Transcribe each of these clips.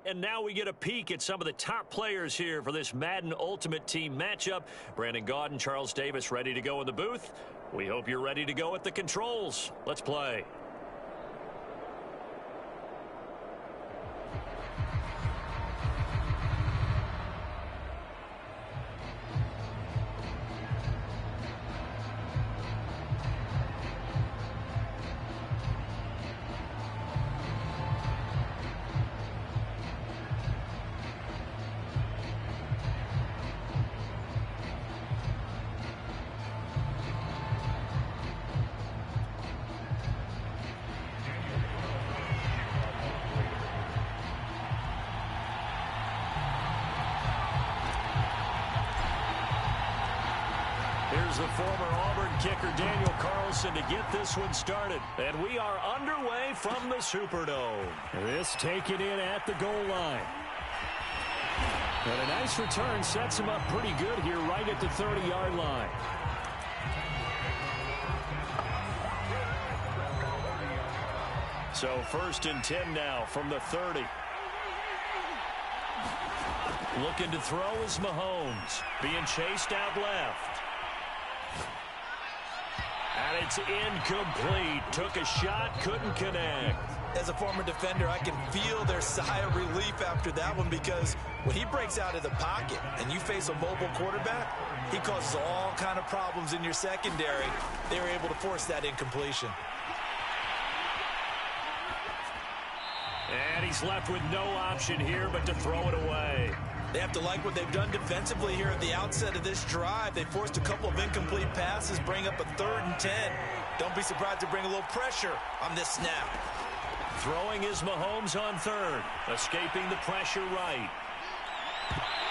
And now we get a peek at some of the top players here for this Madden Ultimate Team matchup. Brandon Gaudin, Charles Davis ready to go in the booth. We hope you're ready to go at the controls. Let's play. Here's the former Auburn kicker, Daniel Carlson, to get this one started. And we are underway from the Superdome. This taken in at the goal line. And a nice return sets him up pretty good here right at the 30-yard line. So 1st and 10 now from the 30. Looking to throw is Mahomes. Being chased out left. And it's incomplete. Took a shot, couldn't connect. As a former defender, I can feel their sigh of relief after that one, because when he breaks out of the pocket and you face a mobile quarterback, he causes all kind of problems in your secondary. They were able to force that incompletion. And he's left with no option here but to throw it away. They have to like what they've done defensively here at the outset of this drive. They forced a couple of incomplete passes, bring up a 3rd and 10. Don't be surprised to bring a little pressure on this snap. Throwing is Mahomes on 3rd. Escaping the pressure right.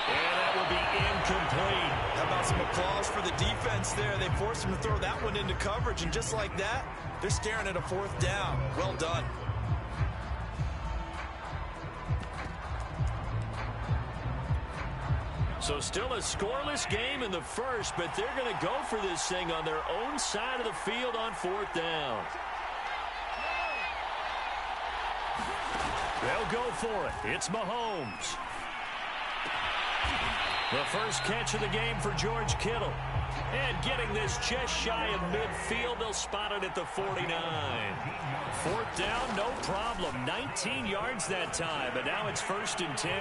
And that will be incomplete. How about some applause for the defense there? They forced him to throw that one into coverage, and just like that, they're staring at a 4th down. Well done. So still a scoreless game in the first, but they're going to go for this thing on their own side of the field on 4th down. They'll go for it. It's Mahomes. The first catch of the game for George Kittle. And getting this just shy of midfield, they'll spot it at the 49. 4th down, no problem. 19 yards that time, but now it's 1st and 10.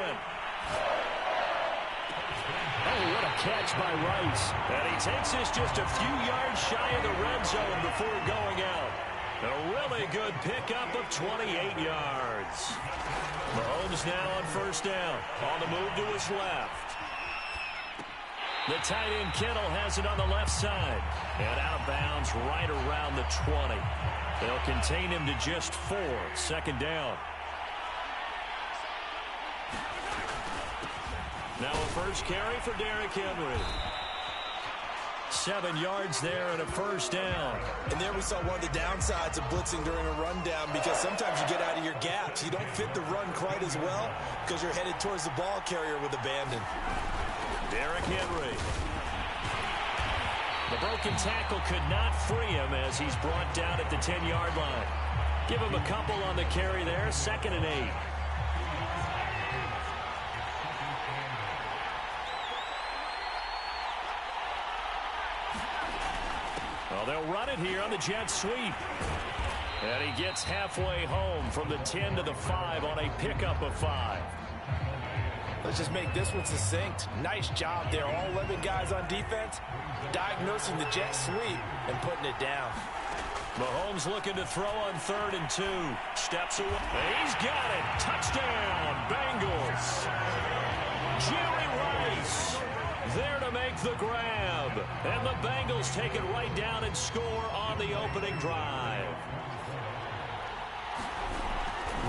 Oh, what a catch by Rice. And he takes this just a few yards shy of the red zone before going out. A really good pickup of 28 yards. Mahomes now on 1st down. On the move to his left. The tight end Kittle has it on the left side. And out of bounds right around the 20. They'll contain him to just 4. 2nd down. Now a first carry for Derrick Henry. 7 yards there and a 1st down. And there we saw one of the downsides of blitzing during a rundown, because sometimes you get out of your gaps. You don't fit the run quite as well because you're headed towards the ball carrier with abandon. Derrick Henry. The broken tackle could not free him as he's brought down at the 10-yard line. Give him a couple on the carry there. 2nd and 8. Well, they'll run it here on the jet sweep. And he gets halfway home from the 10 to the 5 on a pickup of 5. Let's just make this one succinct. Nice job there. All 11 guys on defense diagnosing the jet sweep and putting it down. Mahomes looking to throw on 3rd and 2. Steps away. He's got it. Touchdown, Bengals. Jerry Rice there to make the grab. And the Bengals take it right down and score on the opening drive.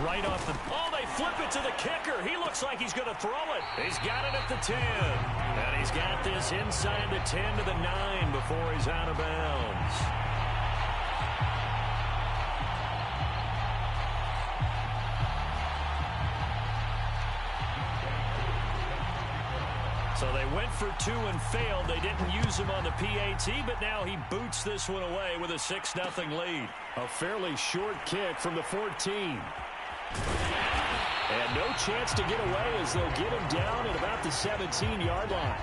Right off the... Oh, they flip it to the kicker. He looks like he's going to throw it. He's got it at the 10. And he's got this inside the 10 to the 9 before he's out of bounds. So they went for 2 and failed. They didn't use him on the PAT, but now he boots this one away with a 6-0 lead. A fairly short kick from the 14. And no chance to get away as they'll get him down at about the 17-yard line.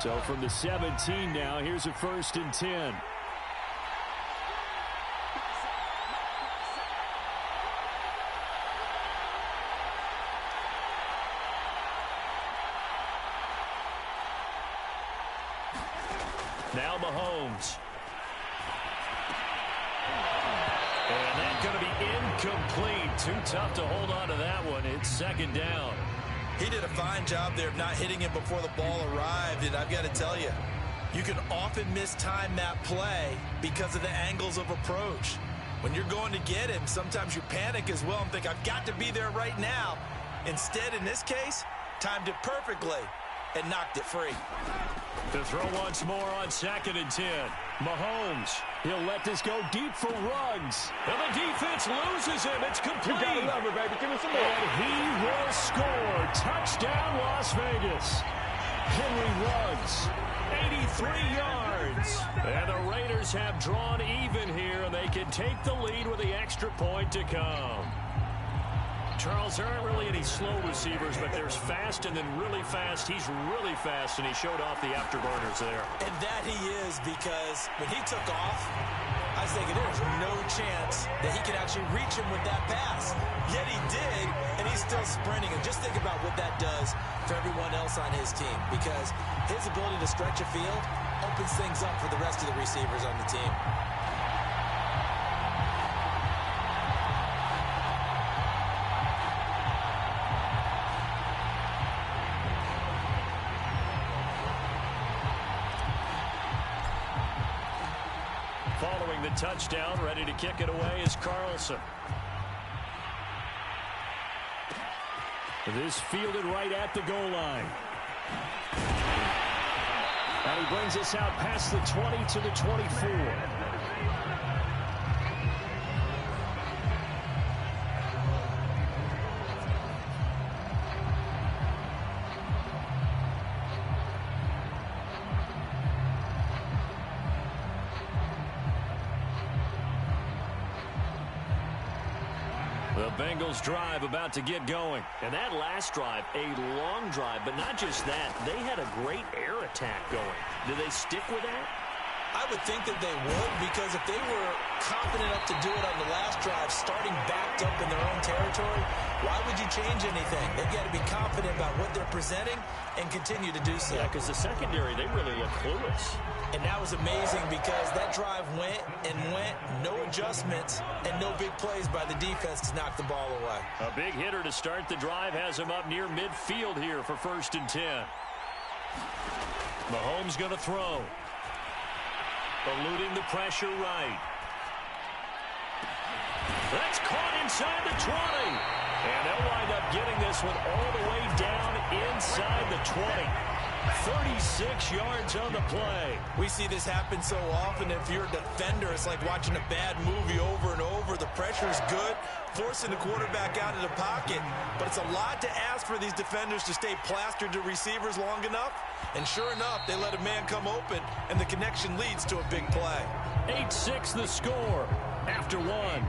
So from the 17 now, here's a 1st and 10. Now Mahomes. And that's going to be incomplete. Too tough to hold on to that one. It's 2nd down. He did a fine job there of not hitting him before the ball arrived, and I've got to tell you, you can often mistime that play because of the angles of approach. When you're going to get him, sometimes you panic as well and think, I've got to be there right now. Instead, in this case, timed it perfectly and knocked it free. To throw once more on 2nd and 10. Mahomes, he'll let this go deep for Ruggs. And the defense loses him. It's complete. You gotta love it, baby. Give me some more. And he will score. Touchdown, Las Vegas. Henry Ruggs, 83 yards. And the Raiders have drawn even here, and they can take the lead with the extra point to come. Charles, there aren't really any slow receivers, but there's fast and then really fast. He's really fast, and he showed off the afterburners there. And that he is, because when he took off, I was thinking there's no chance that he can actually reach him with that pass. Yet he did, and he's still sprinting. And just think about what that does for everyone else on his team, because his ability to stretch a field opens things up for the rest of the receivers on the team. Following the touchdown, ready to kick it away is Carlson. This fielded right at the goal line. And he brings us out past the 20 to the 24. The Bengals drive about to get going. And that last drive, a long drive, but not just that. They had a great air attack going. Do they stick with that? I would think that they would, because if they were confident enough to do it on the last drive, starting backed up in their own territory, why would you change anything? They've got to be confident about what they're presenting and continue to do so. Yeah, because the secondary, they really look clueless. And that was amazing, because that drive went and went, no adjustments, and no big plays by the defense to knock the ball away. A big hitter to start the drive has him up near midfield here for 1st and 10. Mahomes going to throw. Eluding the pressure right. That's caught inside the 20. And they'll wind up getting this one all the way down inside the 20. 36 yards on the play. We see this happen so often. If you're a defender, it's like watching a bad movie over and over. The pressure is good, forcing the quarterback out of the pocket. But it's a lot to ask for these defenders to stay plastered to receivers long enough. And sure enough, they let a man come open, and the connection leads to a big play. 8-6 the score after one.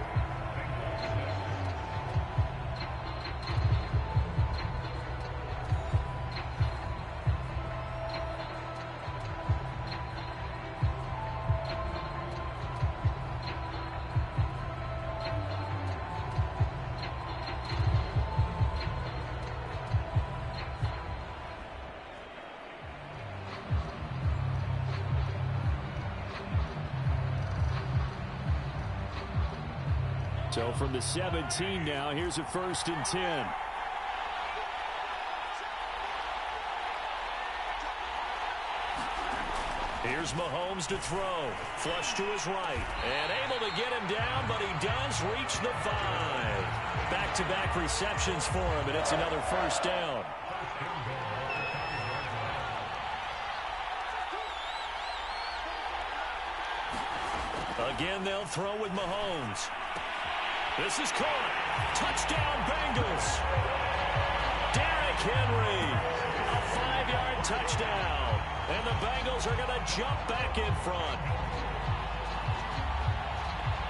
So from the 17 now, here's a 1st and 10. Here's Mahomes to throw. Flush to his right. And able to get him down, but he does reach the 5. Back-to-back receptions for him, and it's another 1st down. Again, they'll throw with Mahomes. This is caught. Touchdown, Bengals. Derrick Henry. A 5-yard touchdown. And the Bengals are going to jump back in front.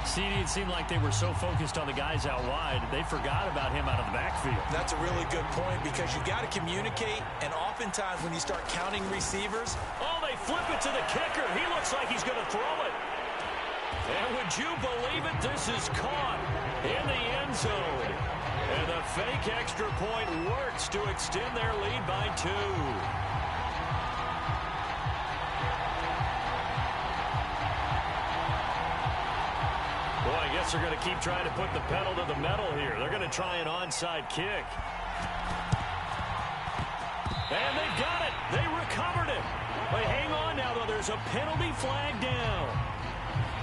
CD, it seemed like they were so focused on the guys out wide, they forgot about him out of the backfield. That's a really good point because you got to communicate, and oftentimes when you start counting receivers. Oh, they flip it to the kicker. He looks like he's going to throw it. And would you believe it? This is caught in the end zone. And the fake extra point works to extend their lead by 2. Boy, I guess they're going to keep trying to put the pedal to the metal here. They're going to try an onside kick. And they've got it. They recovered it. But hang on now, though. There's a penalty flag down.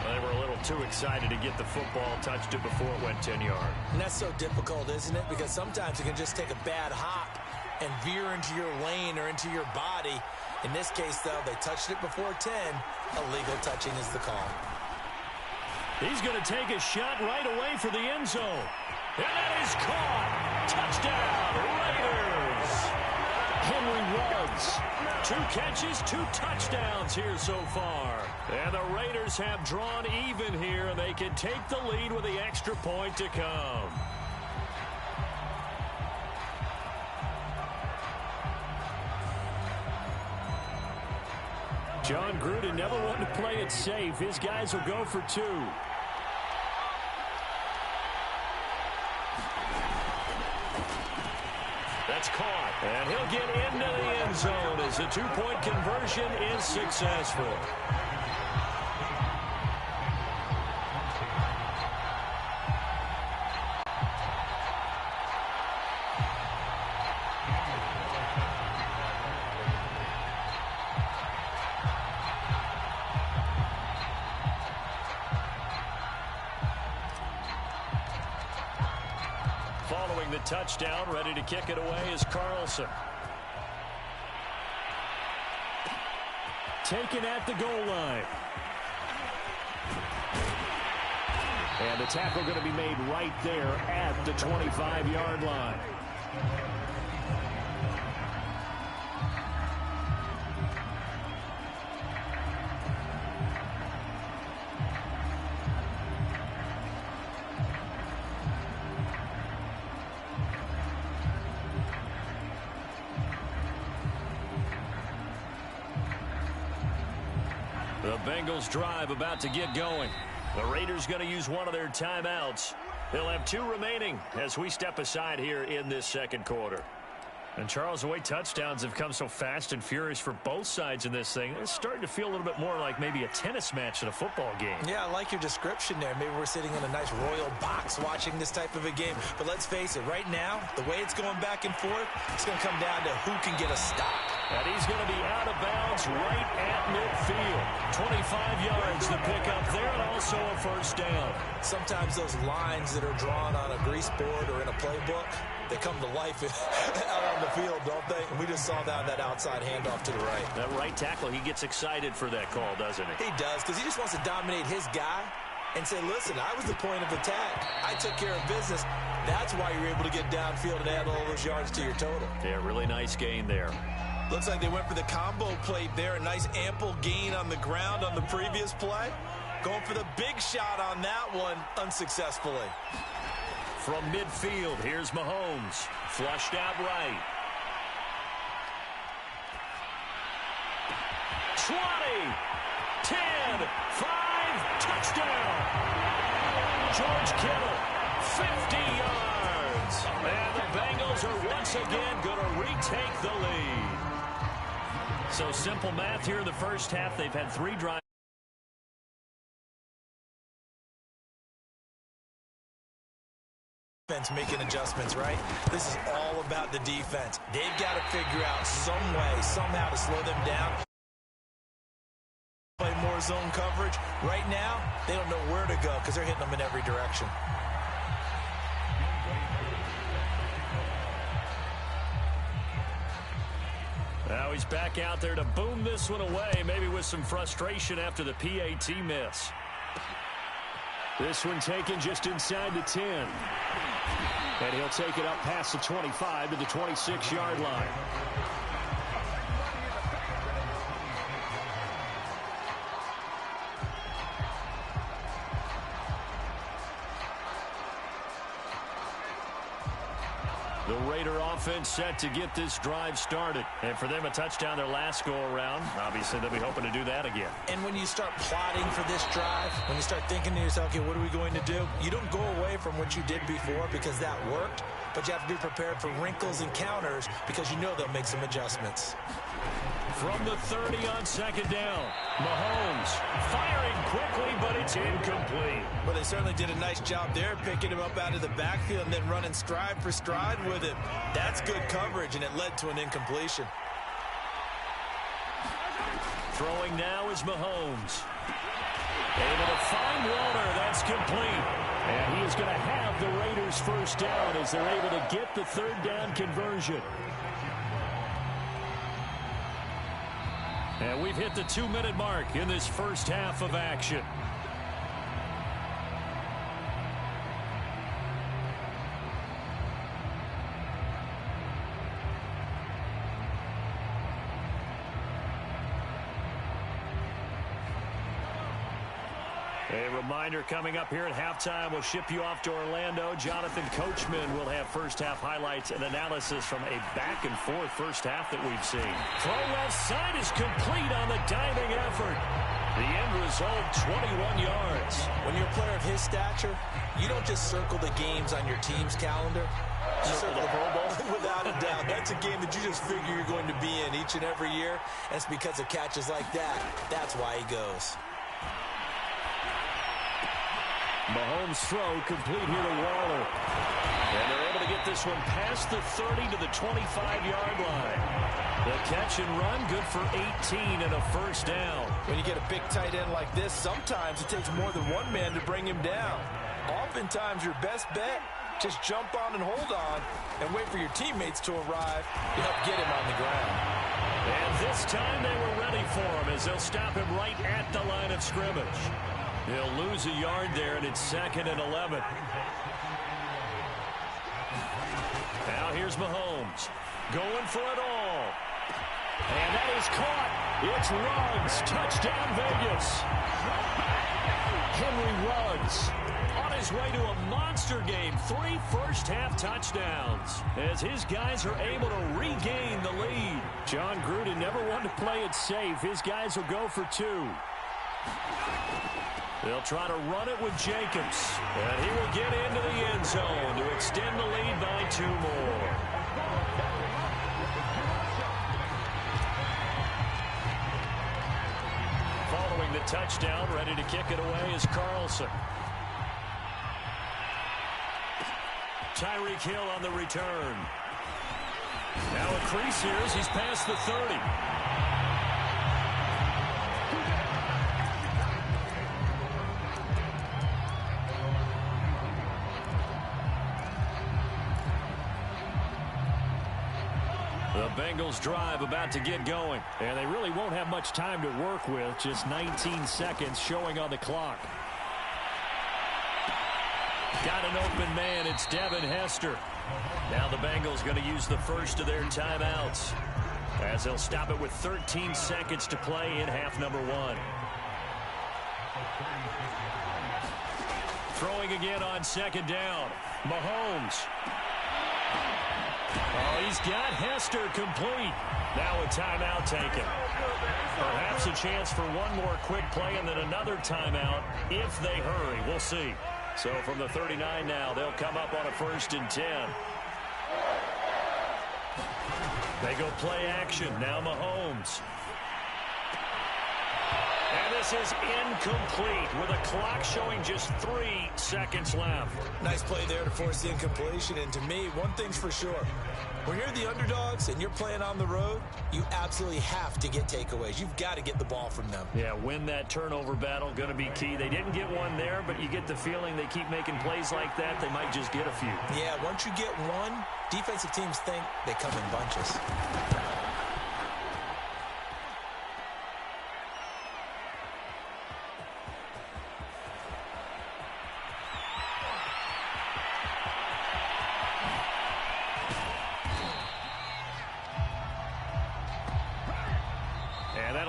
They were a little too excited to get the football, touched it before it went 10 yards. And that's so difficult, isn't it? Because sometimes you can just take a bad hop and veer into your lane or into your body. In this case, though, they touched it before 10. Illegal touching is the call. He's going to take a shot right away for the end zone. And that is caught. Touchdown, Raiders. Henry Ruggs. 2 catches, 2 touchdowns here so far. And the Raiders have drawn even here, and they can take the lead with the extra point to come. John Gruden never wanted to play it safe. His guys will go for 2. That's caught. And he'll get into the end zone as the 2-point conversion is successful. Following the touchdown, ready to kick it away is Carlson. Taken at the goal line. And the tackle going to be made right there at the 25-yard line. The Bengals drive about to get going. The Raiders going to use one of their timeouts. They'll have 2 remaining as we step aside here in this second quarter. And, Charles, the way touchdowns have come so fast and furious for both sides in this thing, it's starting to feel a little bit more like maybe a tennis match than a football game. Yeah, I like your description there. Maybe we're sitting in a nice royal box watching this type of a game. But let's face it, right now, the way it's going back and forth, it's going to come down to who can get a stop. And he's going to be out of bounds right at midfield. 25 yards to pick up there, and also a first down. Sometimes those lines that are drawn on a grease board or in a playbook, they come to life out on the field, don't they? And we just saw that outside handoff to the right. That right tackle, he gets excited for that call, doesn't he? He does, because he just wants to dominate his guy and say, listen, I was the point of attack. I took care of business. That's why you're able to get downfield and add all those yards to your total. Yeah, really nice gain there. Looks like they went for the combo plate there. A nice ample gain on the ground on the previous play. Going for the big shot on that one unsuccessfully. From midfield, here's Mahomes. Flushed out right. 20, 10, 5, touchdown. George Kittle, 50 yards. And the Bengals are once again going to retake the lead. So simple math here in the first half. They've had 3 drives. Making adjustments, right? This is all about the defense. They've got to figure out some way, somehow to slow them down. Play more zone coverage. Right now, they don't know where to go because they're hitting them in every direction. Now he's back out there to boom this one away, maybe with some frustration after the PAT miss. This one taken just inside the 10. And he'll take it up past the 25 to the 26-yard line. The Raider offense set to get this drive started. And for them, a touchdown their last go-around. Obviously, they'll be hoping to do that again. And when you start plotting for this drive, when you start thinking to yourself, okay, what are we going to do? You don't go away from what you did before because that worked, but you have to be prepared for wrinkles and counters because you know they'll make some adjustments. From the 30 on second down, Mahomes firing quickly, but it's incomplete. Well, they certainly did a nice job there, picking him up out of the backfield and then running stride for stride with him. That's good coverage, and it led to an incompletion. Throwing now is Mahomes. Able to find Walter. That's complete. And he is going to have the Raiders first down as they're able to get the third down conversion. And we've hit the 2-minute mark in this first half of action. A reminder coming up here at halftime. We'll ship you off to Orlando. Jonathan Coachman will have first-half highlights and analysis from a back-and-forth first half that we've seen. Throw left side is complete on the diving effort. The end result, 21 yards. When you're a player of his stature, you don't just circle the games on your team's calendar. You circle the Pro Bowl. Without a doubt. That's a game that you just figure you're going to be in each and every year. And it's because of catches like that. That's why he goes. Mahomes' throw complete here to Waller. And they're able to get this one past the 30 to the 25-yard line. The catch and run, good for 18 and a first down. When you get a big tight end like this, sometimes it takes more than one man to bring him down. Oftentimes, your best bet, just jump on and hold on and wait for your teammates to arrive to help get him on the ground. And this time they were ready for him as they'll stop him right at the line of scrimmage. He'll lose a yard there, and it's 2nd and 11. Now here's Mahomes going for it all. And that is caught. It's Ruggs. Touchdown, Vegas. Henry Ruggs on his way to a monster game. 3 first-half touchdowns as his guys are able to regain the lead. John Gruden never wanted to play it safe. His guys will go for 2. They'll try to run it with Jacobs. And he will get into the end zone to extend the lead by 2 more. Following the touchdown, ready to kick it away is Carlson. Tyreek Hill on the return. Now a crease here as he's past the 30. The Bengals drive about to get going. And they really won't have much time to work with. Just 19 seconds showing on the clock. Got an open man. It's Devin Hester. Now the Bengals going to use the first of their timeouts as they'll stop it with 13 seconds to play in half number 1. Throwing again on second down. Mahomes. Oh, he's got Hester complete. Now a timeout taken. Perhaps a chance for one more quick play and then another timeout if they hurry. We'll see. So from the 39 now, they'll come up on a 1st and 10. They go play action. Now Mahomes. And this is incomplete with a clock showing just 3 seconds left. Nice play there to force the incompletion. And to me, one thing's for sure. When you're the underdogs and you're playing on the road, you absolutely have to get takeaways. You've got to get the ball from them. Yeah, win that turnover battle, going to be key. They didn't get one there, but you get the feeling they keep making plays like that, they might just get a few. Yeah, once you get one, defensive teams think they come in bunches.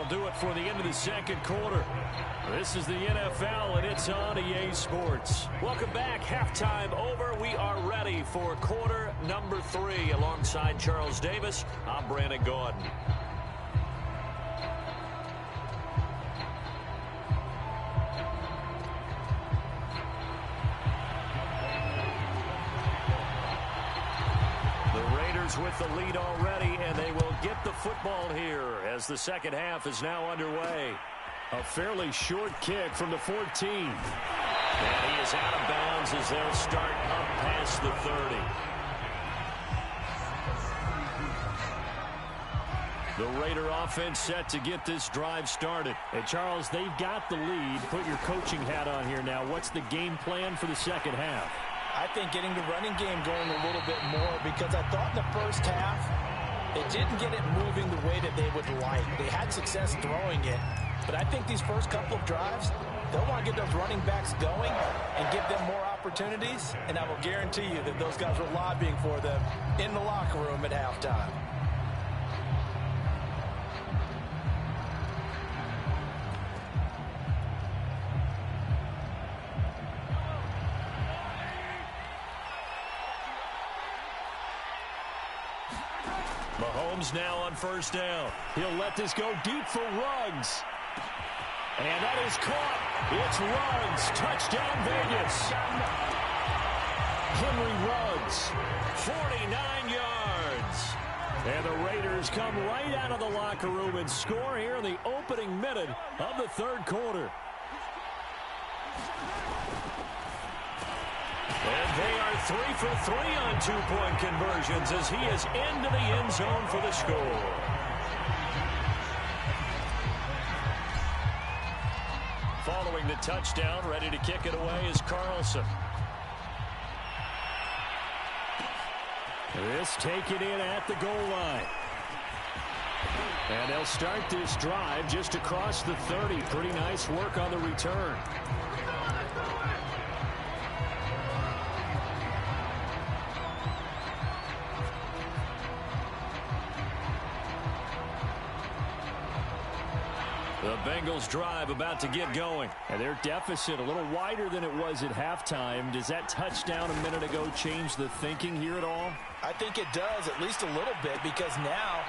that'll do it for the end of the second quarter. This is the NFL, and it's on EA Sports. Welcome back. Halftime over. We are ready for quarter number 3. Alongside Charles Davis, I'm Brandon Gordon. With the lead already, and they will get the football here as the second half is now underway. A fairly short kick from the 14. And he is out of bounds as they'll start up past the 30. The Raider offense set to get this drive started. And Charles, they've got the lead. Put your coaching hat on here now. What's the game plan for the second half? I think getting the running game going a little bit more, because I thought in the first half it didn't get it moving the way that they would like. They had success throwing it, but I think these first couple of drives, they'll want to get those running backs going and give them more opportunities, and I will guarantee you that those guys were lobbying for them in the locker room at halftime. Mahomes now on first down. He'll let this go deep for Ruggs. And that is caught. It's Ruggs. Touchdown, Vegas. Henry Ruggs. 49 yards. And the Raiders come right out of the locker room and score here in the opening minute of the third quarter. And they are 3 for 3 on two-point conversions as he is into the end zone for the score. Following the touchdown, ready to kick it away is Carlson. This taken in at the goal line. And they'll start this drive just across the 30. Pretty nice work on the return. The Bengals drive about to get going. And their deficit a little wider than it was at halftime. Does that touchdown a minute ago change the thinking here at all? I think it does, at least a little bit, because now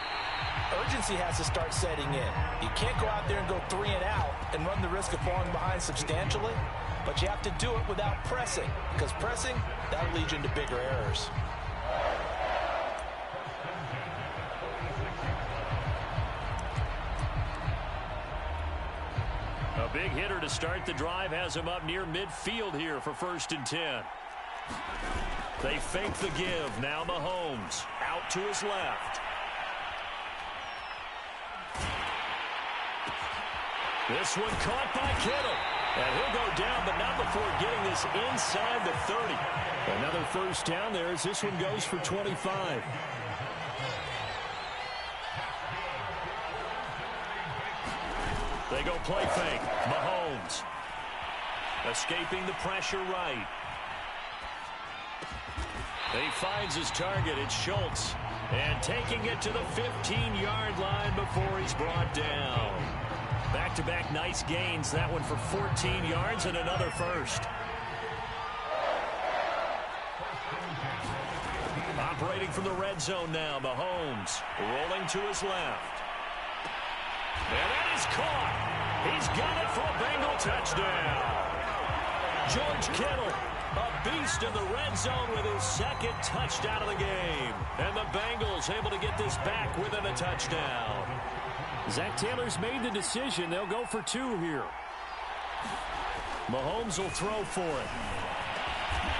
urgency has to start setting in. You can't go out there and go 3 and out and run the risk of falling behind substantially, but you have to do it without pressing, because pressing, that'll lead you into bigger errors. A big hitter to start the drive has him up near midfield here for 1st and 10. They fake the give. Now Mahomes out to his left. This one caught by Kittle. And he'll go down, but not before getting this inside the 30. Another first down there as this one goes for 25. They go play fake. Mahomes escaping the pressure right. He finds his target. It's Schultz. And taking it to the 15-yard line before he's brought down. Back-to-back nice gains. That one for 14 yards and another first. Operating from the red zone now. Mahomes rolling to his left. And that is caught. He's got it for a Bengal touchdown. George Kittle, a beast in the red zone with his second touchdown of the game. And the Bengals able to get this back within a touchdown. Zach Taylor's made the decision. They'll go for 2 here. Mahomes will throw for it.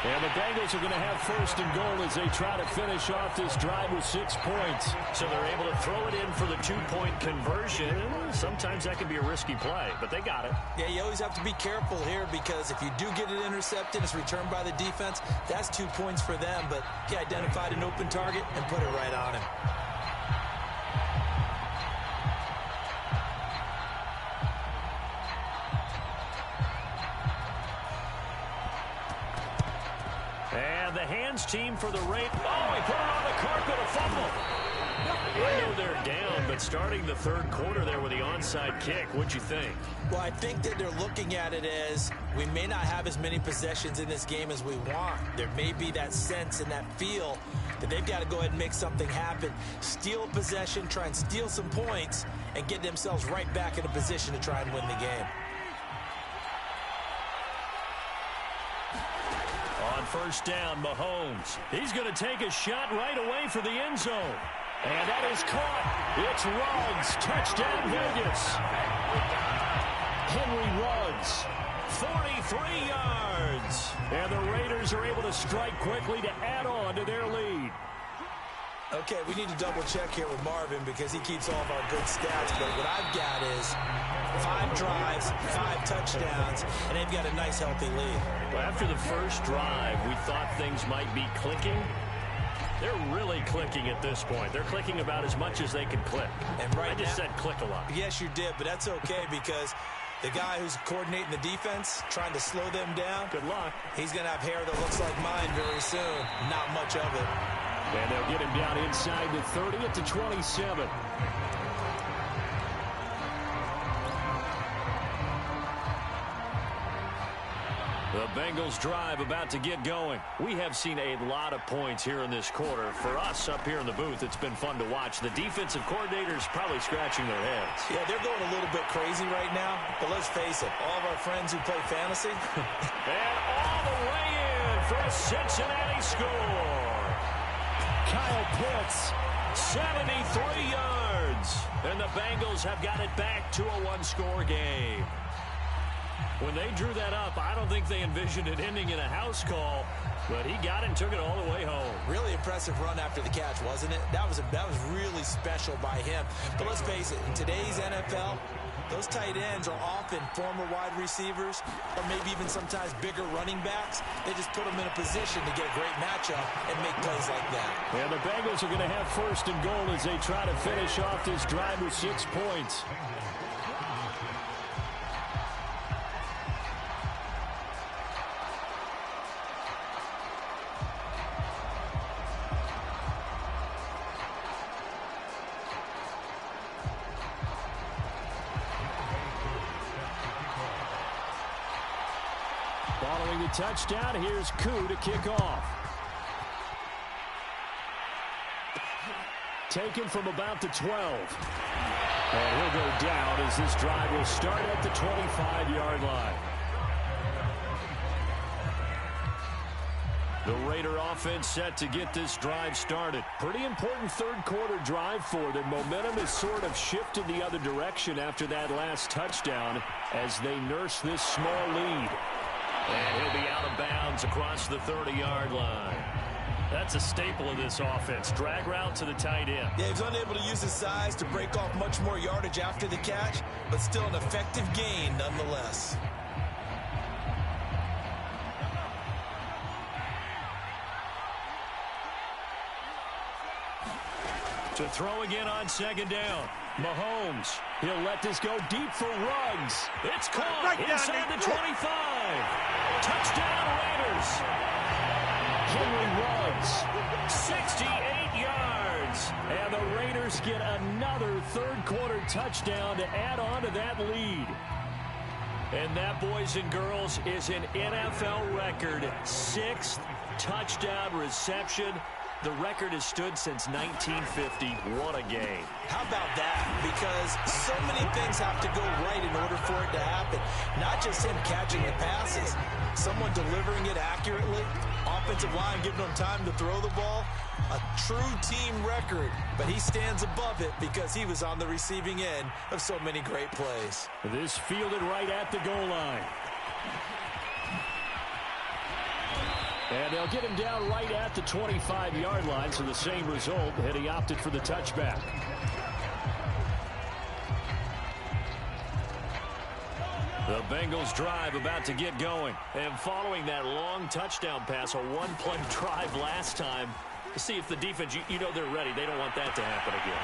And the Bengals are going to have 1st and goal as they try to finish off this drive with 6 points. So they're able to throw it in for the 2-point conversion. Sometimes that can be a risky play, but they got it. Yeah, you always have to be careful here, because if you do get it intercepted, it's returned by the defense, that's 2 points for them. But he identified an open target and put it right on him. And the hands team for the Raiders. Oh, he put it on the carpet, a fumble. I know they're down, but But starting the third quarter there with the onside kick, what'd you think? Well, I think that they're looking at it as we may not have as many possessions in this game as we want. There may be that sense and that feel that they've got to go ahead and make something happen. Steal a possession, try and steal some points, and get themselves right back in a position to try and win the game. On first down, Mahomes. He's going to take a shot right away for the end zone. And that is caught. It's Ruggs. Touchdown, Vegas. Henry Ruggs, 43 yards. And the Raiders are able to strike quickly to add on to their lead. Okay, we need to double check here with Marvin because he keeps all of our good stats. But what I've got is 5 drives, 5 touchdowns, and they've got a nice, healthy lead. Well, after the first drive, we thought things might be clicking. They're really clicking at this point. They're clicking about as much as they can click. And right I just said click a lot. Yes, you did, but that's okay because the guy who's coordinating the defense, trying to slow them down, good luck. He's going to have hair that looks like mine very soon. Not much of it. And they'll get him down inside the 30 at the 27. The Bengals drive about to get going. We have seen a lot of points here in this quarter. For us up here in the booth, it's been fun to watch. The defensive coordinators probably scratching their heads. Yeah, they're going a little bit crazy right now. But let's face it, all of our friends who play fantasy. And all the way in for a Cincinnati score. Kyle Pitts, 73 yards. And the Bengals have got it back to a one-score game. When they drew that up, I don't think they envisioned it ending in a house call, but he got it and took it all the way home. Really impressive run after the catch, wasn't it? That was really special by him. But let's face it, in today's NFL, those tight ends are often former wide receivers or maybe even sometimes bigger running backs. They just put them in a position to get a great matchup and make plays like that. And the Bengals are going to have first and goal as they try to finish off this drive with 6 points. Following the touchdown, here's Koo to kick off. Taken from about the 12. And he'll go down as this drive will start at the 25-yard line. The Raider offense set to get this drive started. Pretty important third-quarter drive for them. Momentum has sort of shifted the other direction after that last touchdown as they nurse this small lead. And he'll be out of bounds across the 30-yard line. That's a staple of this offense. Drag route to the tight end. Yeah, he's unable to use his size to break off much more yardage after the catch, but still an effective gain nonetheless. To throw again on second down. Mahomes. He'll let this go deep for Ruggs. It's caught inside the 25. Touchdown Raiders. Henry Ruggs, 68 yards. and the Raiders get another third-quarter touchdown to add on to that lead. And that, boys and girls, is an NFL record 6th touchdown reception. The record has stood since 1950. What a game. How about that? Because so many things have to go right in order for it to happen. Not just him catching the passes, someone delivering it accurately, offensive line giving him time to throw the ball. A true team record, but he stands above it because he was on the receiving end of so many great plays. This fielded right at the goal line. And they'll get him down right at the 25-yard line, so the same result, and he opted for the touchback. The Bengals drive about to get going. And following that long touchdown pass, a one-play drive last time, to see if the defense, you know they're ready. They don't want that to happen again.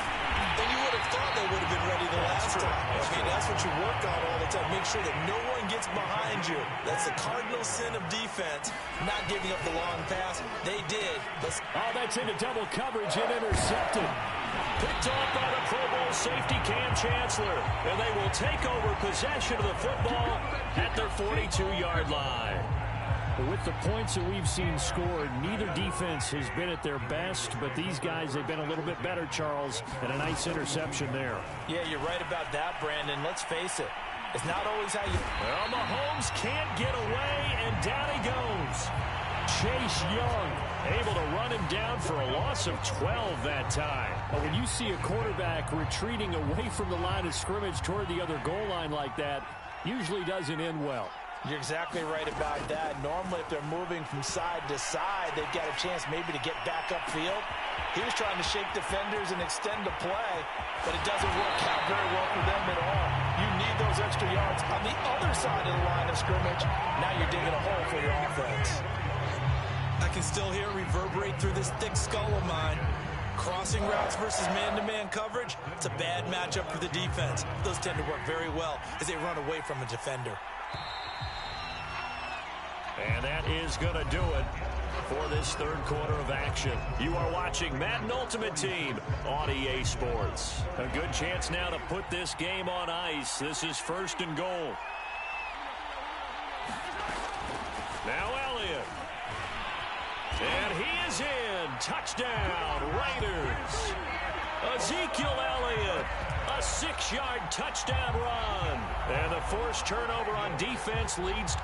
And you would have thought they would have been ready the last time. I mean, that's what you work on all the time. Make sure that no one gets behind you. That's the cardinal sin of defense, not giving up the long pass. They did. Oh, that's into double coverage and intercepted. Picked off by the Pro Bowl No safety, Cam Chancellor. And they will take over possession of the football at their 42-yard line. With the points that we've seen scored, neither defense has been at their best, but these guys, they've been a little bit better, Charles, and a nice interception there. Yeah, you're right about that, Brandon. Let's face it. It's not always how you... Well, Mahomes can't get away, and down he goes. Chase Young able to run him down for a loss of 12 that time. But when you see a quarterback retreating away from the line of scrimmage toward the other goal line like that, usually doesn't end well. You're exactly right about that. Normally, if they're moving from side to side, they've got a chance maybe to get back upfield. He was trying to shake defenders and extend the play, but it doesn't work out very well for them at all. You need those extra yards on the other side of the line of scrimmage. Now you're digging a hole for your offense. I can still hear it reverberate through this thick skull of mine. Crossing routes versus man-to-man coverage, it's a bad matchup for the defense. Those tend to work very well as they run away from a defender. And that is going to do it for this third quarter of action. You are watching Madden Ultimate Team on EA Sports. A good chance now to put this game on ice. This is 1st and goal. Now Elliott. And he is in. Touchdown, Raiders. Ezekiel Elliott. A 6-yard touchdown run. And the forced turnover on defense leads